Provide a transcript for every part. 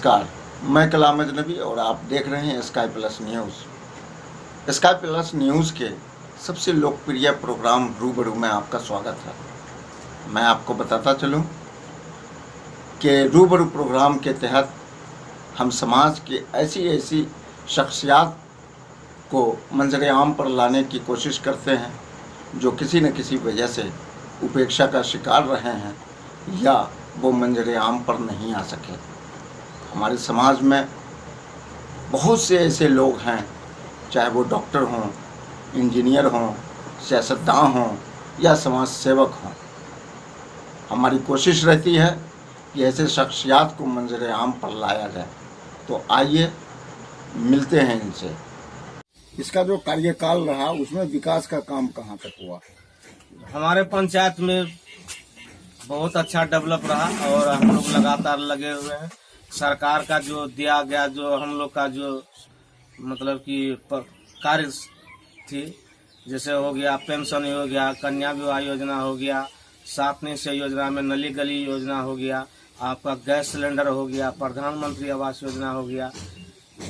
नमस्कार, मैं कलाम अजनबी और आप देख रहे हैं sky plus news. Sky plus news के सबसे लोकप्रिय प्रोग्राम रूबरू में आपका स्वागत है। मैं आपको बताता चलूं कि रूबरू प्रोग्राम के तहत हम समाज की ऐसी शख्सियात को मंजर आम पर लाने की कोशिश करते हैं जो किसी न किसी वजह से उपेक्षा का शिकार रहे हैं या वो मंजर आम पर नहीं आ सके। हमारे समाज में बहुत से ऐसे लोग हैं, चाहे वो डॉक्टर हों, इंजीनियर हों, सियासतदान हों या समाज सेवक हों। हमारी कोशिश रहती है कि ऐसे शख्सियात को मंजर आम पर लाया जाए। तो आइए मिलते हैं इनसे। इसका जो कार्यकाल रहा उसमें विकास का काम कहाँ तक हुआ? हमारे पंचायत में बहुत अच्छा डेवलप रहा और हम लोग लगातार लगे हुए हैं। सरकार का जो दिया गया, जो हम लोग का जो मतलब कि कार्य थी, जैसे हो गया पेंशन हो गया, कन्या विवाह योजना हो गया, 7 निश्चय योजना में नली गली योजना हो गया, आपका गैस सिलेंडर हो गया, प्रधानमंत्री आवास योजना हो गया।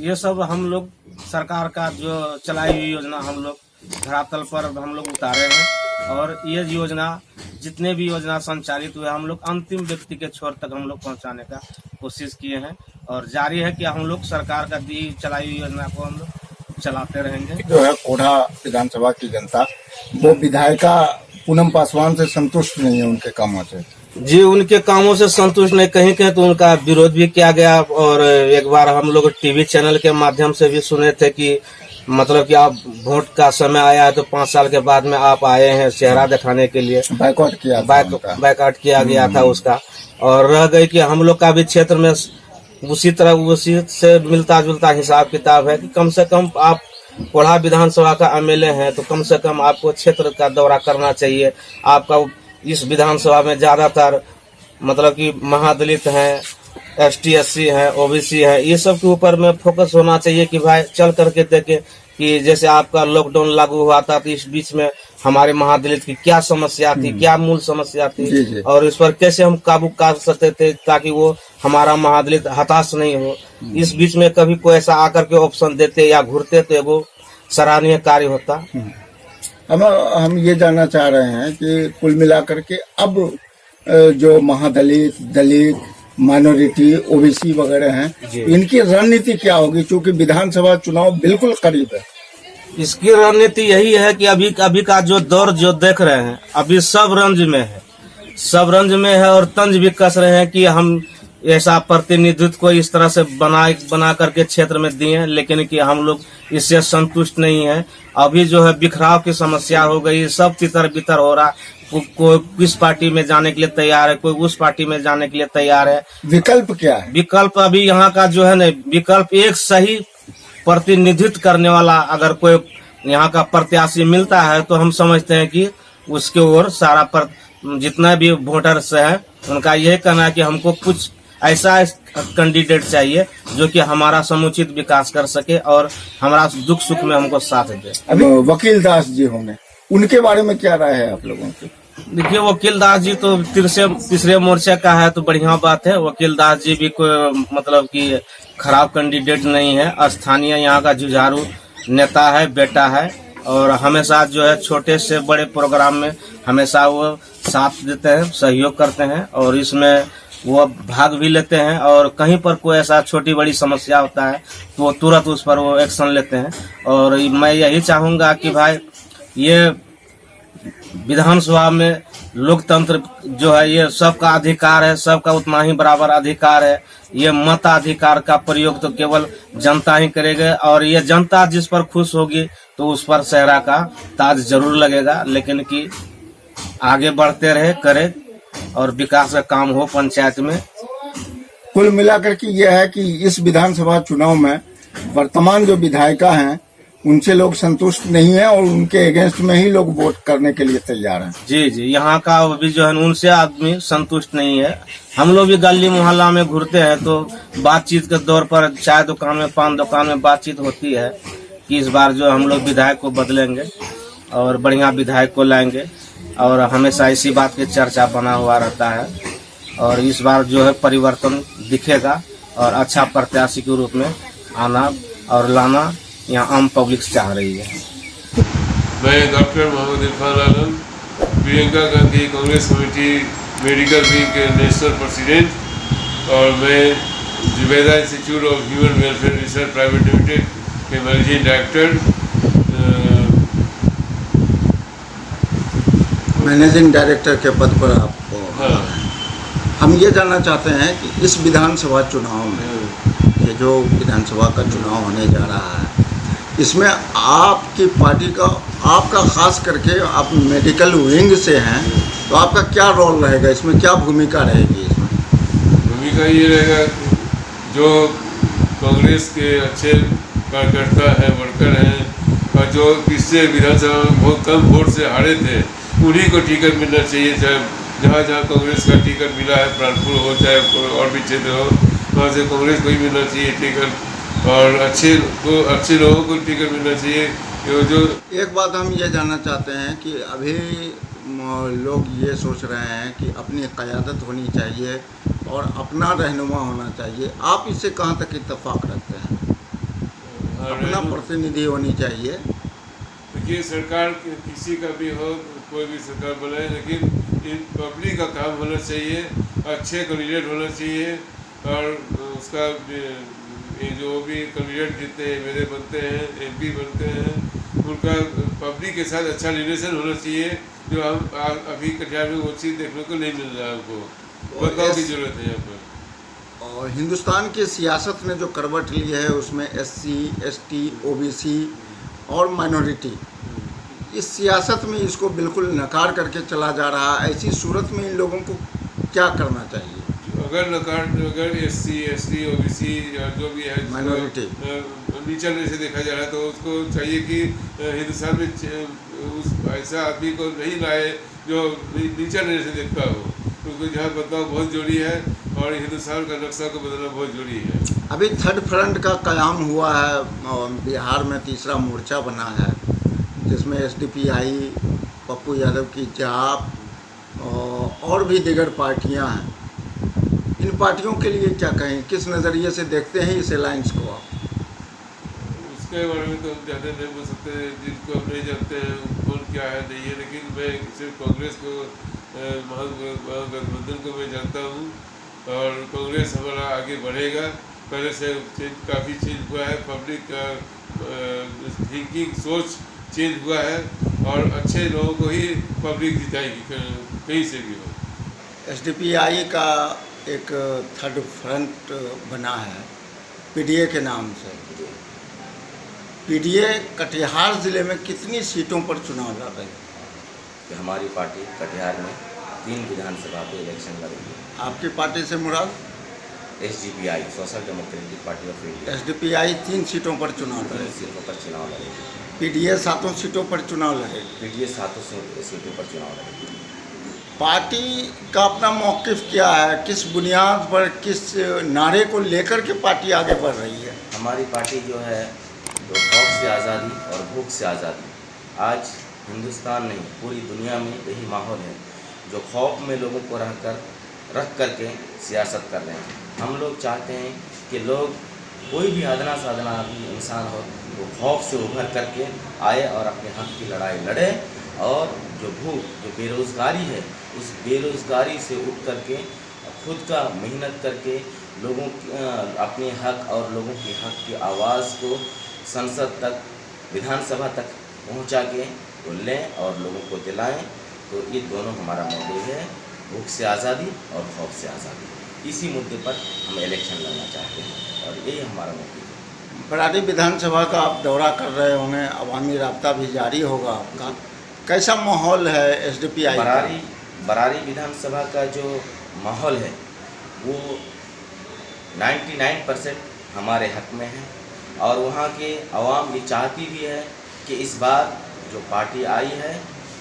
ये सब हम लोग सरकार का जो चलाई हुई योजना हम लोग धरातल पर हम लोग उतारे हैं और ये योजना जितने भी योजना संचालित हुए हम लोग अंतिम व्यक्ति के छोर तक हम लोग पहुंचाने का कोशिश किए हैं और जारी है कि हम लोग सरकार का दी चलाई हुई योजना को हम लोग चलाते रहेंगे। जो है कोढ़ा विधानसभा की जनता वो विधायिका पूनम पासवान से संतुष्ट नहीं है उनके कामों से। जी, उनके कामों से संतुष्ट नहीं, कहीं कहीं तो उनका विरोध भी किया गया और एक बार हम लोग टीवी चैनल के माध्यम से भी सुने थे कि मतलब कि आप वोट का समय आया है तो 5 साल के बाद में आप आए हैं चेहरा दिखाने के लिए। बाइकआउट किया गया था उसका। और रह गई कि हम लोग का भी क्षेत्र में उसी से मिलता जुलता हिसाब किताब है कि कम से कम आप कोढ़ा विधानसभा का एमएलए हैं तो कम से कम आपको क्षेत्र का दौरा करना चाहिए। आपका इस विधानसभा में ज्यादातर मतलब कि महादलित हैं, ST SC है, OBC है, ये सब के ऊपर में फोकस होना चाहिए कि भाई चल करके देखें कि जैसे आपका लॉकडाउन लागू हुआ था तो इस बीच में हमारे महादलित की क्या समस्या थी, क्या मूल समस्या थी और इस पर कैसे हम काबू कर सकते थे ताकि वो हमारा महादलित हताश नहीं हो। इस बीच में कभी कोई ऐसा आकर के ऑप्शन देते या घूरते तो वो सराहनीय कार्य होता। हम ये जानना चाह रहे हैं कि कुल मिलाकर के अब जो महादलित, दलित, माइनॉरिटी, OBC वगैरह हैं, इनकी रणनीति क्या होगी? क्योंकि विधानसभा चुनाव बिल्कुल करीब है। इसकी रणनीति यही है कि अभी का जो दौर जो देख रहे हैं अभी सब रंज में है और तंज भी कस रहे हैं कि हम ऐसा प्रतिनिधित्व को इस तरह से बना करके क्षेत्र में दिए, लेकिन कि हम लोग इससे संतुष्ट नहीं है। अभी जो है बिखराव की समस्या हो गई, सब तितर बितर हो रहा, कोई किस पार्टी में जाने के लिए तैयार है, कोई उस पार्टी में जाने के लिए तैयार है। विकल्प क्या है? विकल्प अभी यहाँ का जो है न, विकल्प एक सही प्रतिनिधित्व करने वाला अगर कोई यहाँ का प्रत्याशी मिलता है तो हम समझते हैं कि उसके ओर सारा जितना भी वोटर्स है उनका यही कहना है कि हमको कुछ ऐसा कैंडिडेट चाहिए जो कि हमारा समुचित विकास कर सके और हमारा दुख सुख में हमको साथ दे। अभी वकील दास जी होंगे, उनके बारे में क्या राय है आप लोगों की? देखिए, वकील दास जी तो तीसरे मोर्चे का है तो बढ़िया बात है। वकील दास जी भी कोई मतलब कि खराब कैंडिडेट नहीं है, स्थानीय यहाँ का जुझारू नेता है, बेटा है और हमेशा जो है छोटे से बड़े प्रोग्राम में हमेशा वो साथ देते हैं, सहयोग करते हैं और इसमें वो भाग भी लेते हैं और कहीं पर कोई ऐसा छोटी बड़ी समस्या होता है तो वो तुरंत उस पर वो एक्शन लेते हैं। और मैं यही चाहूंगा कि भाई ये विधानसभा में लोकतंत्र जो है ये सबका अधिकार है, सबका उतना ही बराबर अधिकार है। ये मताधिकार का प्रयोग तो केवल जनता ही करेगा और ये जनता जिस पर खुश होगी तो उस पर सेहरा का ताज जरूर लगेगा, लेकिन कि आगे बढ़ते रहे, करे और विकास का काम हो पंचायत में। कुल मिलाकर के यह है कि इस विधानसभा चुनाव में वर्तमान जो विधायिका हैं उनसे लोग संतुष्ट नहीं है और उनके अगेंस्ट में ही लोग वोट करने के लिए तैयार हैं। जी, यहाँ का अभी जो है उनसे आदमी संतुष्ट नहीं है। हम लोग भी गली मोहल्ला में घूरते हैं तो बातचीत के दौर पर चाय दुकान में, पान दुकान में बातचीत होती है कि इस बार जो हम लोग विधायक को बदलेंगे और बढ़िया विधायक को लाएंगे और हमेशा इसी बात की चर्चा बना हुआ रहता है और इस बार जो है परिवर्तन दिखेगा और अच्छा प्रत्याशी के रूप में आना और लाना यहाँ आम पब्लिक चाह रही है। मैं doctor Mohammad Irfan Alam, Priyanka Gandhi Congress committee medical wing के नेशनल प्रेसिडेंट और मैं Zubaida institute of human welfare research private limited के मैनेजिंग डायरेक्टर। मैनेजिंग डायरेक्टर के पद पर आपको हाँ। हम ये जानना चाहते हैं कि इस विधानसभा चुनाव में ये जो विधानसभा का चुनाव होने जा रहा है, इसमें आपकी पार्टी का, आपका खास करके आप मेडिकल विंग से हैं, तो आपका क्या रोल रहेगा इसमें, क्या भूमिका रहेगी इसमें? भूमिका ये रहेगा कि जो कांग्रेस के अच्छे कार्यकर्ता हैं, वर्कर हैं और जो पिछले विधानसभा में बहुत कम वोट से हारे थे, उन्हीं को टिकट मिलना चाहिए। चाहे जहाँ जहाँ कांग्रेस का टिकट मिला है, प्राणपुर हो चाहे और भी क्षेत्र हो, वहाँ से कांग्रेस को ही मिलना चाहिए टिकट और अच्छे लोगों को टिकट मिलना चाहिए। जो एक बात हम ये जानना चाहते हैं कि अभी लोग ये सोच रहे हैं कि अपनी क़यादत होनी चाहिए और अपना रहनुमा होना चाहिए, आप इससे कहाँ तक इत्तेफाक रखते हैं? अपना प्रतिनिधि होनी चाहिए। देखिए, सरकार किसी का भी हो, कोई भी सरकार बनाए, लेकिन इन पब्लिक का काम होना चाहिए, अच्छे कैंडिडेट होना चाहिए और उसका जो भी कैंडिडेट जीतते हैं, एमएलए बनते हैं, एमपी बनते हैं, उनका पब्लिक के साथ अच्छा रिलेशन होना चाहिए, जो हम अभी कटिहार में वो चीज़ देखने को नहीं मिल रहा है। हमको बदलाव की जरूरत है यहाँ पर। और हिंदुस्तान की सियासत ने जो करवट ली है उसमें SC, ST, OBC और माइनॉरिटी, इस सियासत में इसको बिल्कुल नकार करके चला जा रहा है। ऐसी सूरत में इन लोगों को क्या करना चाहिए? अगर SC, ST, OBC या जो भी है माइनॉरिटी नीचा से देखा जा रहा है, तो उसको चाहिए कि हिंदुस्तान में उस ऐसा आदमी को नहीं लाए जो नीचा नजर से देखता हो, क्योंकि जहाँ बदलाव बहुत जरूरी है और हिंदुस्तान का नक्शा को बदलना बहुत जरूरी है। अभी थर्ड फ्रंट का क़याम हुआ है, बिहार में तीसरा मोर्चा बना है, जिसमें SDPI, पप्पू यादव की जाप और भी दीगर पार्टियां हैं। इन पार्टियों के लिए क्या कहें, किस नज़रिए से देखते हैं इस अलायंस को आप? उसके बारे में तो हम ज़्यादा नहीं बोल सकते, जिनको हम नहीं जानते हैं कौन क्या है नहीं है, लेकिन मैं सिर्फ कांग्रेस को, महागठबंधन को मैं जानता हूँ और कांग्रेस हमारा आगे बढ़ेगा। पहले से काफ़ी चेंज हुआ है, पब्लिक का थिंकिंग, सोच चेंज हुआ है और अच्छे लोगों को ही पब्लिक जिताएगी कहीं से भी हो। SDPI का एक थर्ड फ्रंट बना है PDA के नाम से। PDA कटिहार ज़िले में कितनी सीटों पर चुनाव लड़ रही है? हमारी पार्टी कटिहार में 3 विधानसभा पे इलेक्शन लड़ेगी। आपकी पार्टी से मुराद? SDPI, social democratic party of India. SDPI 3 सीटों पर चुनाव 3 लड़ेगी। सीटों पर चुनाव लड़ेगी। PDA 7 सीटों पर चुनाव लड़ेगी। PDA 7 सीटों पर चुनाव लड़ेगी। पार्टी का अपना मौक़िफ़ क्या है, किस बुनियाद पर, किस नारे को लेकर के पार्टी आगे बढ़ रही है? हमारी पार्टी जो है, जो खौफ से आज़ादी और भूख से आज़ादी, आज हिंदुस्तान नहीं पूरी दुनिया में यही माहौल है, जो खौफ में लोगों को रख करके सियासत कर रहे हैं। हम लोग चाहते हैं कि लोग, कोई भी अदना सादना इंसान हो, वो खौफ से उभर करके आए और अपने हक की लड़ाई लड़े और जो भूख, जो बेरोज़गारी है, उस बेरोज़गारी से उठ करके खुद का मेहनत करके लोगों अपने हक और लोगों के हक की आवाज़ को संसद तक, विधानसभा तक पहुंचा के वो लें और लोगों को दिलाएं। तो ये दोनों हमारा मॉडल है, भूख से आज़ादी और खौफ से आज़ादी। इसी मुद्दे पर हम इलेक्शन लड़ना चाहते हैं और यही हमारा मॉडल है। बरारी विधानसभा का आप दौरा कर रहे होंगे, अवामी राब्ता भी जारी होगा आपका, कैसा माहौल है SDPI? बरारी विधानसभा का जो माहौल है वो 99% हमारे हक में है और वहाँ के आवाम ये चाहती भी है कि इस बार जो पार्टी आई है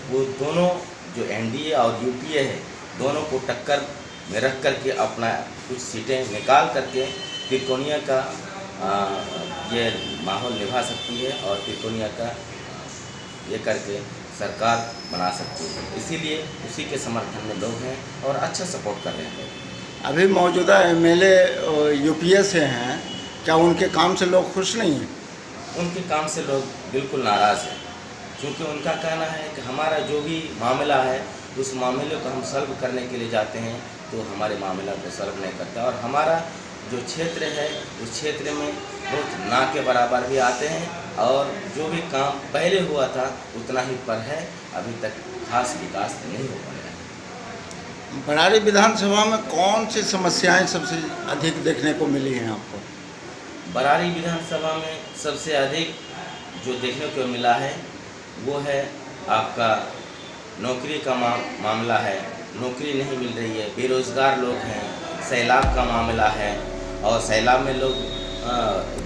वो दोनों, जो NDA और UPA है, दोनों को टक्कर में रख करके अपना कुछ सीटें निकाल करके तिकोनिया का ये माहौल निभा सकती है और तिकोनिया का ये करके सरकार बना सकती है। इसीलिए उसी के समर्थन में लोग हैं और अच्छा सपोर्ट कर रहे हैं। अभी मौजूदा एमएलए यूपीए से हैं, क्या उनके काम से लोग खुश नहीं हैं? उनके काम से लोग बिल्कुल नाराज़ हैं, क्योंकि उनका कहना है कि हमारा जो भी मामला है उस मामले को हम सॉल्व करने के लिए जाते हैं तो हमारे मामला को सॉल्व नहीं करता, और हमारा जो क्षेत्र है उस क्षेत्र में बहुत ना के बराबर भी आते हैं, और जो भी काम पहले हुआ था उतना ही पर है, अभी तक खास विकास नहीं हो पाया है। बरारी विधानसभा में कौन सी समस्याएं सबसे अधिक देखने को मिली हैं आपको? बरारी विधानसभा में सबसे अधिक जो देखने को मिला है वो है आपका नौकरी का मामला है। नौकरी नहीं मिल रही है, बेरोज़गार लोग हैं, सैलाब का मामला है, और सैलाब में लोग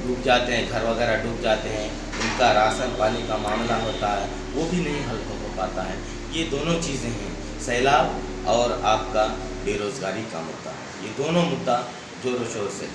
डूब जाते हैं, घर वगैरह डूब जाते हैं, उनका राशन पानी का मामला होता है वो भी नहीं हल हो पाता है। ये दोनों चीज़ें हैं, सैलाब और आपका बेरोज़गारी का मुद्दा, ये दोनों मुद्दा जोरों शोर से